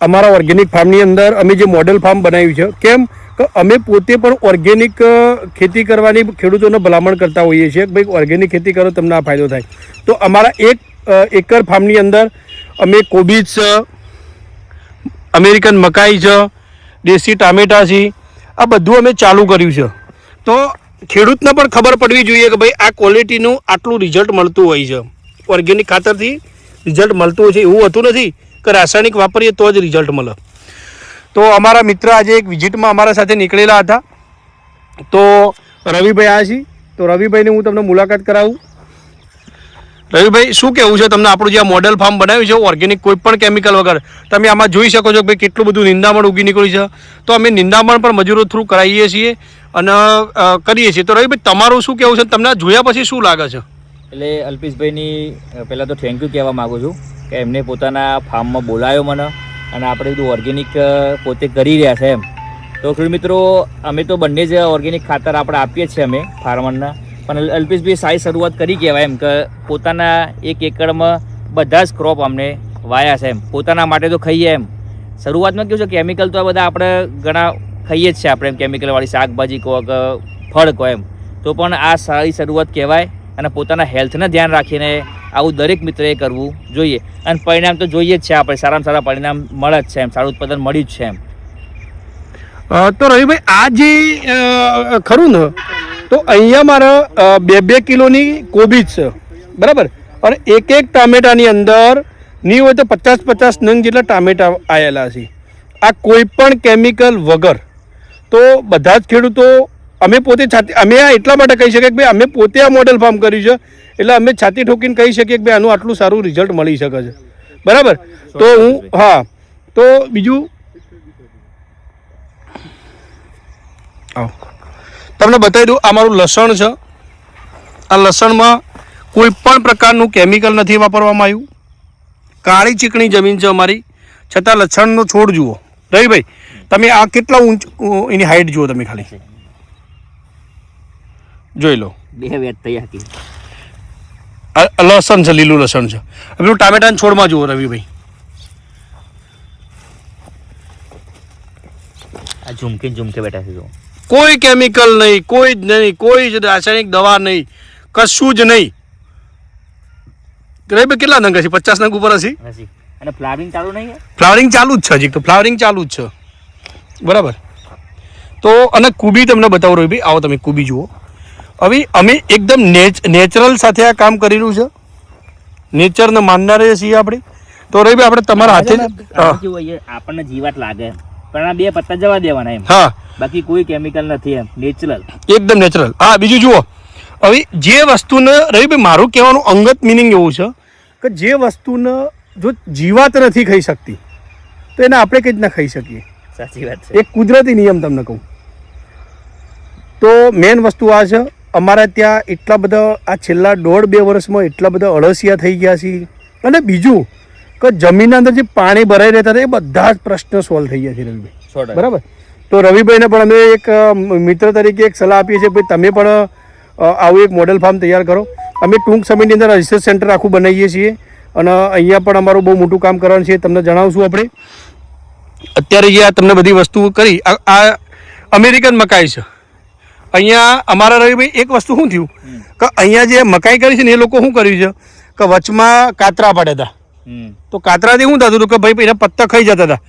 અમારા ઓર્ગેનિક ફાર્મની અંદર અમે જે મોડેલ ફાર્મ બનાવ્યું છે, કેમ કે અમે પોતે પણ ઓર્ગેનિક ખેતી કરવાની ખેડૂતોને ભલામણ કરતા હોઈએ છીએ કે ભાઈ ઓર્ગેનિક ખેતી કરો, તમને આ ફાયદો થાય. તો અમારા 1 એકર ફાર્મની અંદર અમે કોબીજ છે, અમેરિકન મકાઈ છે, દેશી ટામેટા છે, આ બધું અમે ચાલુ કર્યું છે. તો ખેડૂતને પણ ખબર પડવી જોઈએ કે ભાઈ આ ક્વોલિટીનું આટલું રિઝલ્ટ મળતું હોય છે. ઓર્ગેનિક ખાતરથી રિઝલ્ટ મળતું હોય છે, એવું હોતું નથી કે રાસાયણિક વાપરીએ તો જ રિઝલ્ટ મળે. તો અમારા મિત્ર આજે એક વિઝિટમાં અમારા સાથે નીકળેલા હતા. તો રવિભાઈ આવ્યા છે, તો રવિભાઈને હું તમને મુલાકાત કરાવું. રવિભાઈ, શું કહેવું છે તમને? આપણું જે આ મોડેલ ફાર્મ બનાવ્યું છે ઓર્ગેનિક, કોઈ પણ કેમિકલ વગર, તમે આમાં જોઈ શકો છો કે ભાઈ કેટલું બધું નિંદામણ ઉગી નીકળ્યું છે. તો અમે નિંદામણ પણ મજૂરો થ્રુ કરાવીએ છીએ અને કરીએ છીએ. તો રવિભાઈ, તમારું શું કહેવું છે? તમને જોયા પછી શું લાગે છે? એટલે અલ્પેશભાઈની પહેલાં તો થેન્ક યુ કહેવા માગું છું કે એમને પોતાના ફાર્મમાં બોલાવ્યો મને અને આપણે બધું ઓર્ગેનિક પોતે કરી રહ્યા છે એમ. તો ખેડૂત મિત્રો, અમે તો બંને જ ઓર્ગેનિક ખાતર આપણે આપીએ જ છીએ અમે ફાર્મરના, પણ અલ્પેશભાઈ સારી શરૂઆત કરી કહેવાય એમ કે પોતાના 1 એકરમાં બધા જ ક્રોપ અમને વાયા છે એમ. પોતાના માટે તો ખાઈએ એમ. શરૂઆતમાં કેવું છે, કેમિકલ તો આ બધા આપણે ઘણા ખાઈએ જ છે આપણે એમ, કેમિકલવાળી શાકભાજી કહો કે ફળ કહો એમ. તો પણ આ સારી શરૂઆત કહેવાય અને પોતાના હેલ્થને ધ્યાન રાખીને આવું દરેક મિત્રએ કરવું જોઈએ. અને પરિણામ તો જોઈએ જ છે આપણે, સારામાં સારા પરિણામ મળે જ છે એમ, સારું ઉત્પાદન મળ્યું જ છે એમ. તો રવિભાઈ, આ જે ખરું ને, તો અહીંયા મારા 2-2 કિલોની કોબીજ છે, બરાબર, અને એક ટામેટાની અંદર નહીં હોય તો 50-50 નંગ જેટલા ટામેટા આવેલા છે. આ કોઈ પણ કેમિકલ વગર. તો બધા જ ખેડૂતો, અમે પોતે અમે આ એટલા માટે કહી શકીએ કે ભાઈ અમે પોતે આ મોડેલ ફાર્મ કર્યું છે, એટલે અમે છાતી ઠોકીને કહી શકીએ કે ભાઈ આનું આટલું સારું રિઝલ્ટ મળી શકે છે, બરાબર. તો હું તો બીજું તમને બતાવી દઉં. આ મારું લસણ છે. આ લસણમાં કોઈ પણ પ્રકારનું કેમિકલ નથી વાપરવામાં આવ્યું. કાળી ચીકણી જમીન છે અમારી, છતાં લસણનો છોડ જુઓ. રવિભાઈ, તમે આ કેટલા એની હાઈટ જુઓ, તમે ખાલી જોઈ લો. 2 વેત તૈયાર કરી લસણ છે, લીલું લસણ છે. પેલું ટામેટાના છોડમાં જુઓ રવિભાઈ, આ ઝુમકે બેઠા છે. કોઈ કેમિકલ નહીં, કોઈ જ નહીં, કોઈ જ રાસાયણિક દવા નહીં, કશું જ નહીં. રવિભાઈ, કેટલા નંગ હશે? 50 નંગ ઉપર હશે. અને ફ્લાવરિંગ ચાલુ નહીં? ફ્લાવરિંગ ચાલુ જ છે, હજી તો ફ્લાવરિંગ ચાલુ જ છે, બરાબર. તો અને કુબી તમને બતાવો રવિભાઈ, આવો તમે કુબી જુઓ. હવે અમે એકદમ નેચરલ સાથે આ કામ કરી રહ્યું છે, નેચરને માનનારે છીએ આપણે. તો રવિભાઈ, આપણે તમારા હાથે આપણને જીવાત લાગે પણ આ 2 પત્તા જવા દેવાના એમ. હા, બાકી કોઈ કેમિકલ નથી એમ, નેચરલ, એકદમ નેચરલ. હા, બીજું જુઓ. હવે જે વસ્તુને રવિભાઈ, મારું કહેવાનું અંગત મિનિંગ એવું છે કે જે વસ્તુને જો જીવાત નથી ખાઈ શકતી તો એને આપણે કઈ રીતના ખાઈ શકીએ? સાચી વાત છે. એક કુદરતી નિયમ તમને કહું તો મેન વસ્તુ આ છે. અમારા ત્યાં એટલા બધા આ છેલ્લા 1.5-2 વર્ષમાં એટલા બધા અળસિયા થઈ ગયા છે. અને બીજું કે જમીનના અંદર જે પાણી ભરાઈ રહેતા હતા એ બધા જ પ્રશ્ન સોલ્વ થઈ ગયા છે રવિભાઈ, બરાબર. તો રવિભાઈને પણ અમે એક મિત્ર તરીકે એક સલાહ આપીએ છીએ, ભાઈ તમે પણ આવું એક મોડેલ ફાર્મ તૈયાર કરો. અમે ટૂંક સમયની અંદર રિસર્ચ સેન્ટર આખું બનાવીએ છીએ અને અહીંયા પણ અમારું બહુ મોટું કામ કરવાનું છે, તમને જણાવશું આપણે. અત્યારે જે આ તમને બધી વસ્તુ કરી, આ અમેરિકન મકાઈ છે. અહીંયા અમારા રવિભાઈ એક વસ્તુ શું થયું કે અહીંયા જે મકાઈ કરી છે ને એ લોકો શું કર્યું છે કે વચમાં કાતરા પાડ્યા હતા. તો કાતરાથી શું થતું હતું કે ભાઈ એના પત્તા ખાઈ જતા હતા.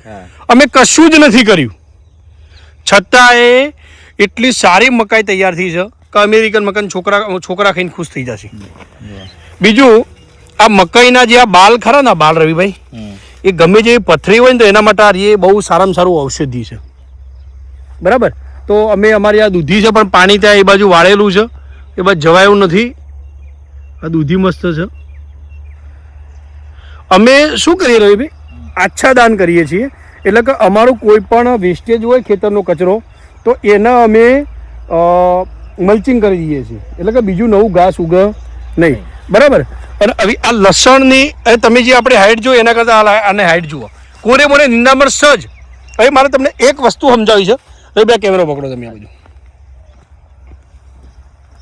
અમે કશું જ નથી કર્યું, છતાં એ એટલી સારી મકાઈ તૈયાર થઈ છે કે અમેરિકન મકાઈ છોકરા ખાઈને ખુશ થઈ જશે. બીજું, આ મકાઈના જે આ બાલ ખરા ને, બાલ રવિભાઈ, એ ગમે જેવી પથરી હોય ને તો એના માટે એ બહુ સારામાં સારું ઔષધિ છે, બરાબર. તો અમે અમારી આ દૂધી છે પણ પાણી ત્યાં એ બાજુ વાળેલું છે, એ બાજુ જવાયું નથી. આ દૂધી મસ્ત છે. અમે શું કરીએ રવિભાઈ, આચ્છાદાન કરીએ છીએ. એટલે કે અમારું કોઈ પણ વેસ્ટેજ હોય ખેતરનો કચરો તો એને અમે મલ્ચિંગ કરી દઈએ છીએ, એટલે કે બીજું નવું ઘાસ ઉગે નહીં, બરાબર. અને હવે આ લસણની તમે જે આપણે હાઈટ જો એના કરતાં આને હાઈટ જુઓ, કોરે મોરે નિંદામણ સજ. હવે મારે તમને એક વસ્તુ સમજાવી છે. હવે બે કેમેરો પકડો તમે આ બાજુ,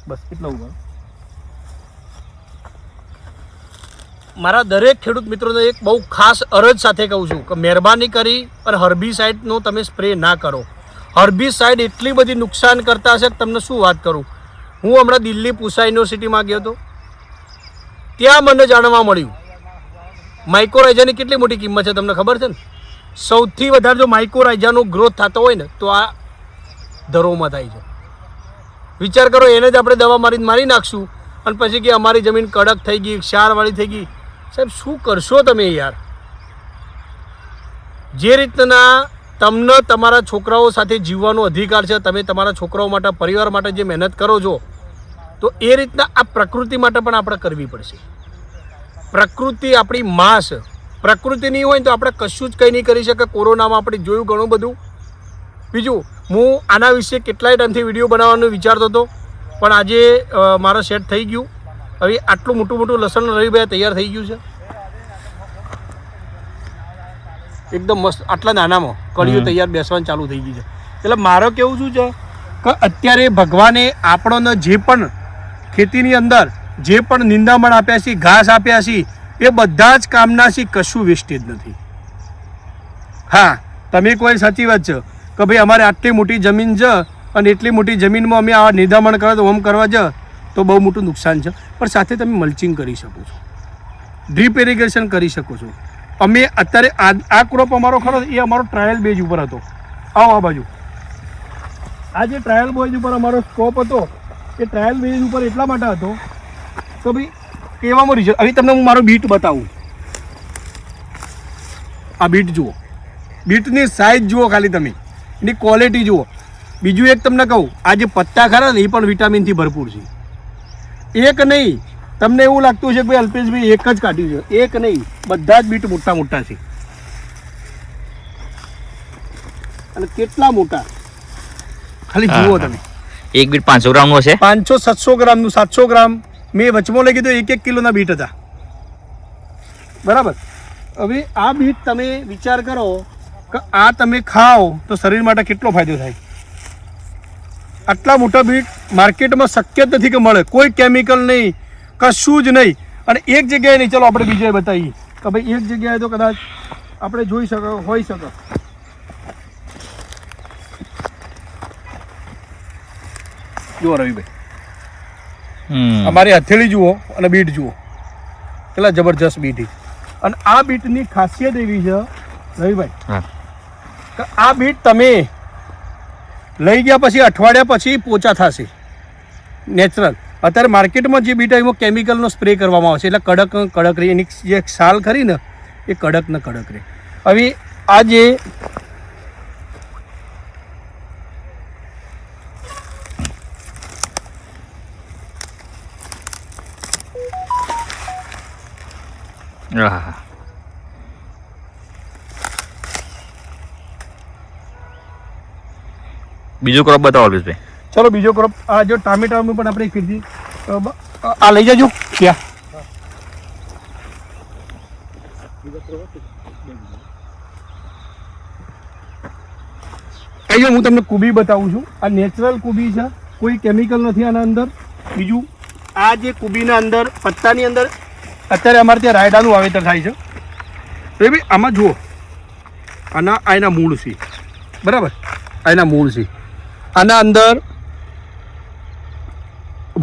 બસ એટલું ઉભા. મારા દરેક ખેડૂત મિત્રોને એક બહુ ખાસ અરજ સાથે કહું છું કે મહેરબાની કરી અને હર્બિસાઇડનો તમે સ્પ્રે ના કરો. હર્બિસાઇડ એટલી બધી નુકસાન કરતા હશે કે તમને શું વાત કરું. હું હમણાં દિલ્હી પૂસા યુનિવર્સિટીમાં ગયો હતો, ત્યાં મને જાણવા મળ્યું માઇક્રોરાઇઝાની કેટલી મોટી કિંમત છે તમને ખબર છે ને? સૌથી વધારે જો માઇક્રોરાઇઝાનો ગ્રોથ થતો હોય ને તો આ ધરોમાં થાય છે. વિચાર કરો, એને જ આપણે દવા મારી નાખશું અને પછી કે અમારી જમીન કડક થઈ ગઈ, ક્ષારવાળી થઈ ગઈ. સાહેબ શું કરશો તમે યાર? જે રીતના તમને તમારા છોકરાઓ સાથે જીવવાનો અધિકાર છે, તમે તમારા છોકરાઓ માટે, પરિવાર માટે જે મહેનત કરો છો, તો એ રીતના આ પ્રકૃતિ માટે પણ આપણે કરવી પડશે. પ્રકૃતિ આપણી માં છે. પ્રકૃતિ નહીં હોય તો આપણે કશું જ કંઈ નહીં કરી શકે. કોરોનામાં આપણે જોયું ઘણું બધું. બીજું, હું આના વિશે કેટલાય ટાઈમથી વિડીયો બનાવવાનો વિચારતો હતો, પણ આજે મારો સેટ થઈ ગયું. હવે આટલું મોટું લસણ રવિભાઈ તૈયાર થઈ ગયું છે, એકદમ મસ્ત. આટલા નાનામાં કળીઓ તૈયાર બેસવાનું ચાલુ થઈ ગઈ છે. એટલે મારો કેવું શું છે કે અત્યારે ભગવાને આપણને જે પણ ખેતીની અંદર જે પણ નિંદામણ આપ્યા છે, ઘાસ આપ્યા છે, એ બધા જ કામના છે, કશું વેસ્ટેજ નથી. હા, તમે કોઈ સાચી વાત છે કે ભાઈ અમારે આટલી મોટી જમીન છે અને એટલી મોટી જમીનમાં અમે આ નિંદામણ કરો તો ઓમ કરવા જ તો બહુ મોટું નુકસાન છે. પણ સાથે તમે મલ્ચિંગ કરી શકો છો, ડ્રીપ ઇરિગેશન કરી શકો છો. અમે અત્યારે આ ક્રોપ અમારો ખરો એ અમારો ટ્રાયલ બેઝ ઉપર હતો. આવો આ બાજુ, આ જે ટ્રાયલ બેઝ ઉપર અમારો સ્કોપ હતો એ ટ્રાયલ બેઝ ઉપર એટલા માટે હતો તો ભાઈ કેવામાં રિઝલ્ટ. હવે તમને હું મારો બીટ બતાવું. આ બીટ જુઓ, બીટની સાઇઝ જુઓ, ખાલી તમે એની ક્વોલિટી જુઓ. બીજું એક તમને કહું, આ જે પત્તા ખરા ને એ પણ વિટામિનથી ભરપૂર છે. એક નહીં, તમને એવું લાગતું છે કે ભાઈ અલ્પેશભાઈ એક જ કાઢ્યું છે, એક નહીં, બધા જ બીટ મોટા મોટા છે. અને કેટલા મોટા ખાલી જુઓ તમે. એક બીટ 500 ગ્રામનું હશે, 500-700 ગ્રામનું, 700 ગ્રામ. મેં વચમાં લઈ કીધું 1-1 કિલોના બીટ હતા. બરાબર. હવે આ બીટ તમે વિચાર કરો કે આ તમે ખાઓ તો શરીર માટે કેટલો ફાયદો થાય. આટલા મોટા બીટ માર્કેટમાં શક્ય જ નથી કે મળે. કોઈ કેમિકલ નહીં, કશું જ નહીં. અને એક જગ્યાએ નહીં, ચલો આપણે બીજે બતાવીએ કે ભાઈ એક જગ્યાએ તો કદાચ આપણે જોઈ શકો, હોઈ શકે. જુઓ રવિભાઈ, અમારી હથેળી જુઓ અને બીટ જુઓ, કેટલા જબરજસ્ત બીટ. અને આ બીટની ખાસિયત એવી છે રવિભાઈ કે આ બીટ તમે લઈ ગયા પછી અઠવાડિયા પછી પોચા થશે નેચરલ. અત્યારે માર્કેટમાં જે બીટ એમાં કેમિકલનો સ્પ્રે કરવામાં આવે છે એટલે કડક રહે. એની જે છાલ ખરી ને એ કડક ને કડક રહે. હવે આ જે બીજો ક્રોપ બતાવો અલ્પેશભાઈ. ચલો બીજો ક્રોપ, આ જો ટામેટાનું પણ આપણે કીધી, આ લઈ જજો ક્યાં. અહીંયા હું તમને કુબી બતાવું છું. આ નેચરલ કુબી છે, કોઈ કેમિકલ નથી આના અંદર. બીજું, આ જે કુબીના અંદર પત્તાની અંદર અત્યારે અમારે ત્યાં રાયડાનું વાવેતર થાય છે. તો એ ભાઈ આમાં જુઓ, આ એના મૂળ છે, બરાબર, આ એના મૂળ છે. આના અંદર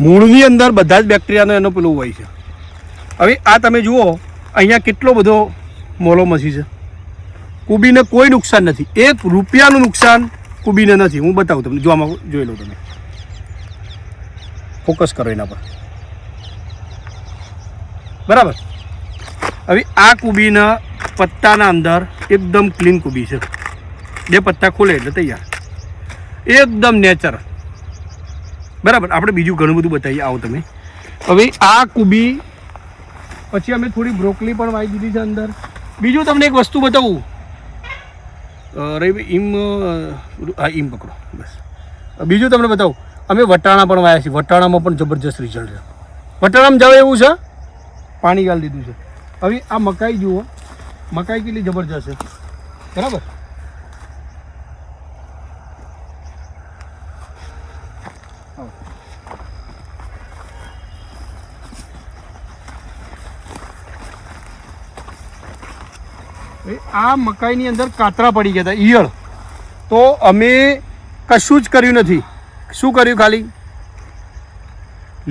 મૂળની અંદર બધા જ બેક્ટેરિયાનો એનો પેલું હોય છે. હવે આ તમે જુઓ, અહીંયા કેટલો બધો મોલો મસી છે. કુબીને કોઈ નુકસાન નથી, 1 રૂપિયાનું નુકસાન કુબીને નથી. હું બતાવું તમને, જો આમાં જોઈ લો તમે, ફોકસ કરો એના પર, બરાબર. હવે આ કુબીના પત્તાના અંદર એકદમ ક્લીન કુબી છે. 2 પત્તા ખોલે એટલે તૈયાર, એકદમ નેચર, બરાબર. આપણે બીજું ઘણું બધું બતાવીએ, આવો તમે. હવે આ કુબી પછી અમે થોડી બ્રોકલી પણ વાવી દીધી છે અંદર. બીજું તમને એક વસ્તુ બતાવું રવિ, ઈમ પકડો બસ. બીજું તમને બતાવું, અમે વટાણા પણ વાવ્યા છે. વટાણામાં પણ જબરજસ્ત રિઝલ્ટ છે. વટાણામાં જાવ એવું છે, પાણી ગાળી દીધું છે. હવે આ મકાઈ જુઓ, મકાઈ કેટલી જબરજસ્ત છે, બરાબર. આ મકાઈની અંદર કાતરા પડી ગયા હતા, ઈયળ. તો અમે કશું જ કર્યું નથી. શું કર્યું? ખાલી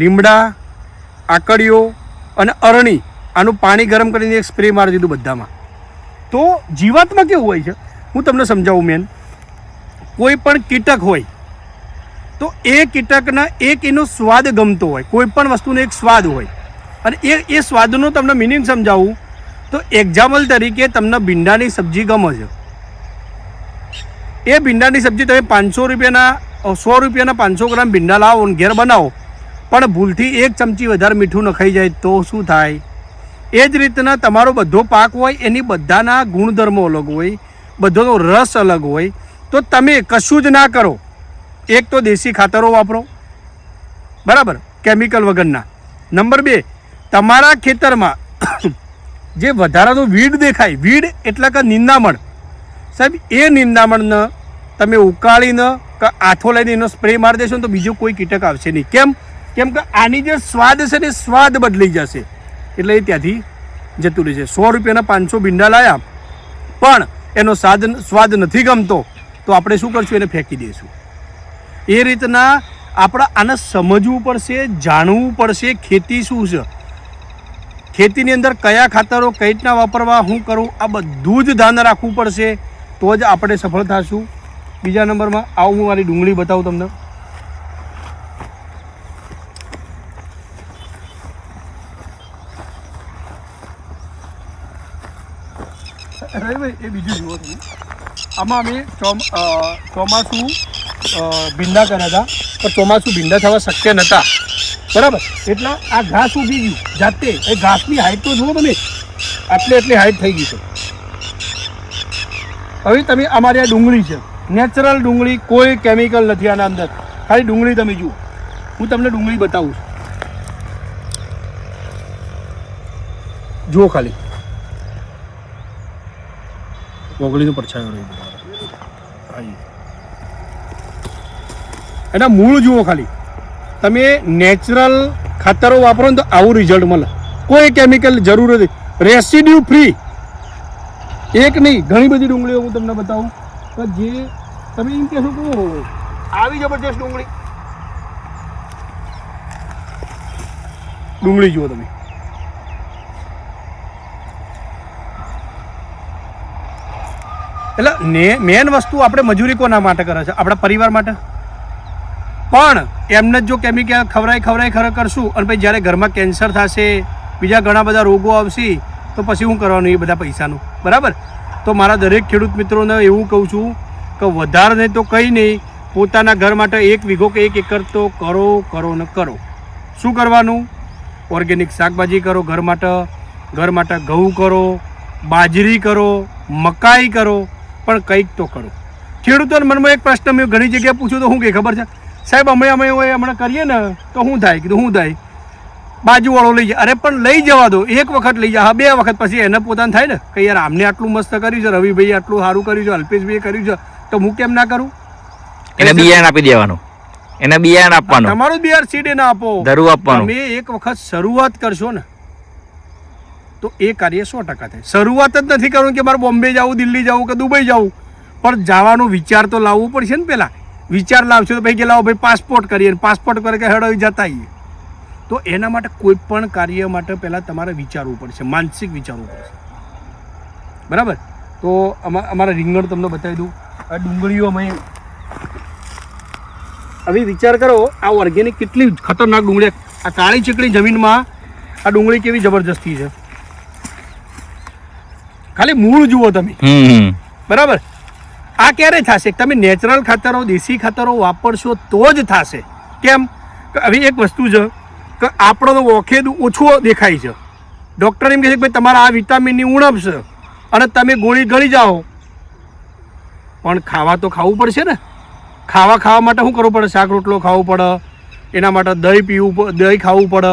લીમડા, આકડીઓ અને અરણી આનું પાણી ગરમ કરીને એક સ્પ્રે મારી દીધું બધામાં. તો જીવાતમાં કેવું હોય છે હું તમને સમજાવું. મેન કોઈ પણ કીટક હોય તો એ કીટકના એક એનો સ્વાદ ગમતો હોય, કોઈ પણ વસ્તુનો એક સ્વાદ હોય, અને એ સ્વાદનો તમને મિનિંગ સમજાવું તો એક્ઝામ્પલ તરીકે તમને ભીંડાની સબ્જી ગમે છે. એ ભીંડાની સબ્જી તમે 500 રૂપિયાના 100 રૂપિયાના 500 ગ્રામ ભીંડા લાવો અને ઘેર બનાવો, પણ ભૂલથી 1 ચમચી વધારે મીઠું નખાઈ જાય તો શું થાય? એ જ રીતના તમારો બધો પાક હોય એની બધાના ગુણધર્મો અલગ હોય, બધોનો રસ અલગ હોય. તો તમે કશું જ ના કરો. એક તો દેશી ખાતરો વાપરો, બરાબર, કેમિકલ વગરના. નંબર 2, તમારા ખેતરમાં જે વધારાનું વીડ દેખાય, વીડ એટલે કે નિંદામણ, સાહેબ એ નિંદામણને તમે ઉકાળીને કે આથો લઈને એનો સ્પ્રે મારી દેશો ને તો બીજો કોઈ કીટક આવશે નહીં. કેમ કે આની જે સ્વાદ છે ને સ્વાદ બદલાઈ જશે, એટલે એ ત્યાંથી જતું રહેશે. 100 રૂપિયાના 500 ભીંડા લાયા પણ એનો સ્વાદ નથી ગમતો તો આપણે શું કરશું? એને ફેંકી દઈશું. એ રીતના આપણે આને સમજવું પડશે, જાણવું પડશે ખેતી શું છે, ખેતીની અંદર કયા ખાતરો કઈ રીતના વાપરવા, શું કરવું, આ બધું જ ધ્યાન રાખવું પડશે. તો જ આપણે સફળ થશું. બીજા નંબરમાં આવું હું મારી ડુંગળી બતાવું તમને. રવિભાઈ એ બીજું જુઓ તમે. આમાં અમે ચોમાસું ભીંડા કર્યા હતા, પણ ચોમાસું ભીંડા થવા શક્ય નહોતા, બરાબર. એટલે આ ઘાસ ઉગી ગયું જાતે. એ ઘાસની હાઈટ તો જુઓ તમે, આટલી હાઈટ થઈ ગઈ છે. હવે તમે અમારી આ ડુંગળી છે, નેચરલ ડુંગળી, કોઈ કેમિકલ નથી આના અંદર. ખાલી ડુંગળી તમે જુઓ, હું તમને ડુંગળી બતાવું છું. જુઓ ખાલી ઓગળીનો પડછાયો રહી, એના મૂળ જુઓ ખાલી. તમે નેચરલ ખાતરો વાપરો ને તો આવું રિઝલ્ટ મળે. કોઈ કેમિકલ જરૂર નથી, રેસિડ્યુ ફ્રી. એક નહીં, ઘણી બધી ડુંગળીઓ હું તમને બતાવું કે જે તમે એમ કહેશો કે આવી જબરજસ્ત ડુંગળી જુઓ તમે. એટલે મેન વસ્તુ આપણે મજૂરી કોના માટે કરે છે? આપણા પરિવાર માટે. પણ એમને જ જો કેમિકલ ખવડાઈ કરશું અને પછી જ્યારે ઘરમાં કેન્સર થશે, બીજા ઘણા બધા રોગો આવશે, તો પછી શું કરવાનું એ બધા પૈસાનું? બરાબર. તો મારા દરેક ખેડૂત મિત્રોને એવું કહું છું કે વધારે નહીં તો કંઈ નહીં, પોતાના ઘર માટે 1 વીઘો કે 1 એકર તો કરો ને કરો. શું કરવાનું? ઓર્ગેનિક શાકભાજી કરો, ઘર માટે ઘઉં કરો, બાજરી કરો, મકાઈ કરો, પણ કંઈક તો કરો. ખેડૂતોના મનમાં એક પ્રશ્ન મેં ઘણી જગ્યાએ પૂછ્યું તો શું કહે ખબર છે? સાહેબ અમે હમણાં કરીએ ને તો શું થાય? કીધું શું થાય? બાજુવાળો લઈ જાય. અરે પણ લઈ જવા દો, 1 વખત લઈ જાય, 2 વખત પછી એને પોતાને થાય ને કે યાર આમને આટલું મસ્ત કર્યું છે, રવિભાઈ આટલું સારું કર્યું છે, અલ્પેશભાઈએ કર્યું છે, તો હું કેમ ના કરું? એને બિયારણ આપી દેવાનું, એને બિયારણ આપવાનું, તમારું બિયાર સીડે ના આપો, ધરું આપવાનું. તમે 1 વખત શરૂઆત કરશો ને તો એ કાર્ય 100% થાય. શરૂઆત જ નથી કરવું કે મારે બોમ્બે જવું, દિલ્હી જવું કે દુબઈ જવું, પણ જવાનો વિચાર તો લાવવો પડશે ને. પહેલાં વિચાર લાવશો તો ભાઈ કે લાવો ભાઈ પાસપોર્ટ કરીએ, પાસપોર્ટ કરે કે હેડો જતા આવીએ. તો એના માટે કોઈ પણ કાર્ય માટે પહેલાં તમારે વિચારવું પડશે, માનસિક વિચારવું પડશે, બરાબર. તો અમારા રીંગણ તમને બતાવી દઉં. આ ડુંગળીઓ અમે હવે વિચાર કરો, આ ઓર્ગેનિક કેટલી ખતરનાક ડુંગળી. આ કાળી ચીકણી જમીનમાં આ ડુંગળી કેવી જબરજસ્તી છે. ખાલી મૂળ જુઓ તમે, બરાબર. આ ક્યારે થશે? તમે નેચરલ ખાતરો, દેશી ખાતરો વાપરશો તો જ થશે. કેમ? હવે એક વસ્તુ છે કે આપણો વખેદ ઓછો દેખાય છે. ડૉક્ટર એમ કહે છે કે ભાઈ તમારા આ વિટામિનની ઉણપ છે અને તમે ગોળી ગળી જાઓ, પણ ખાવા તો ખાવું પડશે ને. ખાવા માટે શું કરવું પડે? શાક રોટલો ખાવું પડે, એના માટે દહીં ખાવું પડે,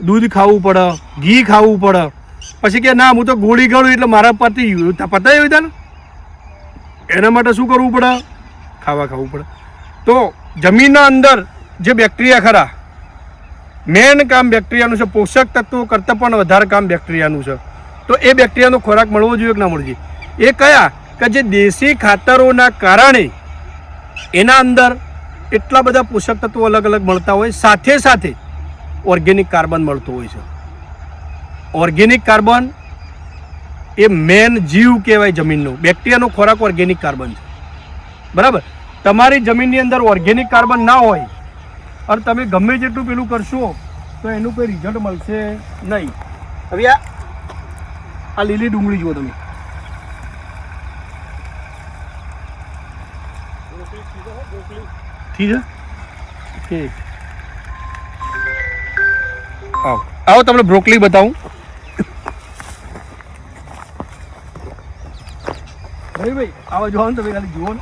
દૂધ ખાવું પડે, ઘી ખાવું પડે. પછી કે ના હું તો ગોળી ગળું એટલે મારા પતાવી હતા ને. એના માટે શું કરવું પડે? ખાવું પડે. તો જમીનના અંદર જે બેક્ટેરિયા ખરા, મેન કામ બેક્ટેરિયાનું છે. પોષક તત્વો કરતાં પણ વધારે કામ બેક્ટેરિયાનું છે. તો એ બેક્ટેરિયાનો ખોરાક મળવો જોઈએ કે ના મળવો જોઈએ? એ કયા કે જે દેશી ખાતરોના કારણે એના અંદર એટલા બધા પોષક તત્વો અલગ અલગ મળતા હોય, સાથે સાથે ઓર્ગેનિક કાર્બન મળતું હોય છે. ઓર્ગેનિક કાર્બન એ મેન જીવ કહેવાય જમીનનો. બેક્ટેરિયાનો ખોરાક ઓર્ગેનિક કાર્બન છે, બરાબર. તમારી જમીનની અંદર ઓર્ગેનિક કાર્બન ના હોય અને તમે ગમે જેટલું પેલું કરશો તો એનું કોઈ રિઝલ્ટ મળશે નહીં. હવે આ લીલી ડુંગળી જુઓ તમે, ઠીક છે. આવો તમને બ્રોકલી બતાવું. ભાઈ આવો જોવો ને તમે, ખાલી જુઓ ને,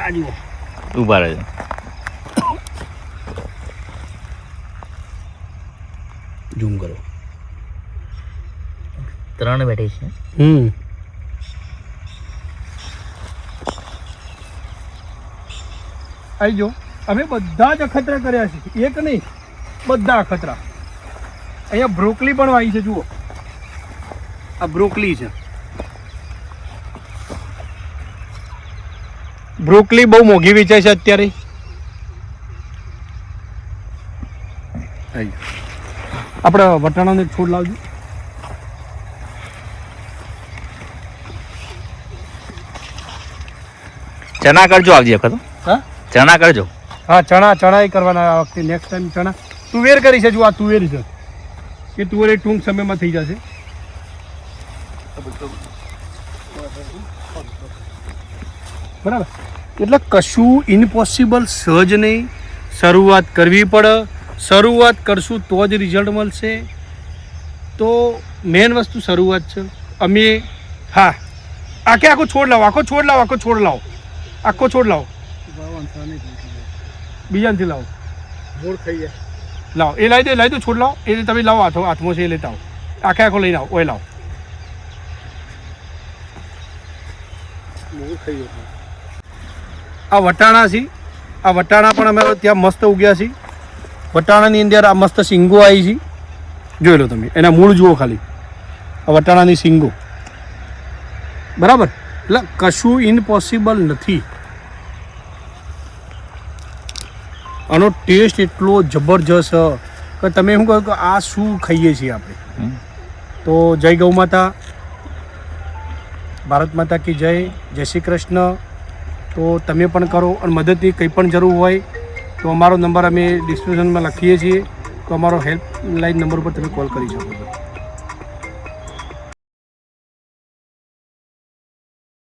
આ જુઓ ઊભા રહેજો. ઝૂમ કરો. 3 બેઠી છે. આવી જો, અમે બધા જ અખતરા કર્યા છે, એક નહીં બધા અખતરા. અહીંયા બ્રોકલી પણ વાવી છે, જુઓ આ બ્રોકલી છે. બ્રોકલી બહુ મોંઘી વેચાય છે અત્યારે. આપણે વટાણાનો એક છોડ લાવજો. ચણા કરજો આવજી વખત. હા ચણા કરજો. હા ચણા એ કરવાના આ વખતે. નેક્સ્ટ ટાઈમ ચણા. તુવેર કરી છે, જો આ તુવેર છે, એ તુવેર એ ટૂંક સમયમાં થઈ જશે. બરાબર. એટલે કશું ઇમ્પોસિબલ સહજ નહીં. શરૂઆત કરવી પડે. શરૂઆત કરશું તો જ રિઝલ્ટ મળશે. તો મેન વસ્તુ શરૂઆત છે. અમે હા આખો છોડ લાવો, આખો છોડ લાવો, આખો છોડ લાવો, આખો છોડ લાવો, બીજાથી લાવો. લાવો એ લાવી દો છોડ લાવો. એ તમે લાવો, હાથમાં છે એ લેતા આવો. આખો લઈને આવો. ઓય લાવો. આ વટાણા છે. આ વટાણા પણ અમે ત્યાં મસ્ત ઉગ્યા છે. વટાણાની અંદર આ મસ્ત શીંગો આવી છે, જોઈ લો તમે. એના મૂળ જુઓ ખાલી, આ વટાણાની શીંગો. બરાબર. એટલે કશું ઇમ્પોસિબલ નથી. આનો ટેસ્ટ એટલો જબરજસ્ત કે તમે શું કહો કે આ શું ખાઈએ છીએ આપણે. તો જય ગૌ માતા, ભારત માતા કી જય, જય શ્રી કૃષ્ણ. તો તમે પણ કરો. અને મદદની કંઈ પણ જરૂર હોય તો અમારો નંબર અમે ડિસ્ક્રિપ્શનમાં લખીએ છીએ. તો અમારો હેલ્પલાઇન નંબર ઉપર તમે કોલ કરી શકો છો.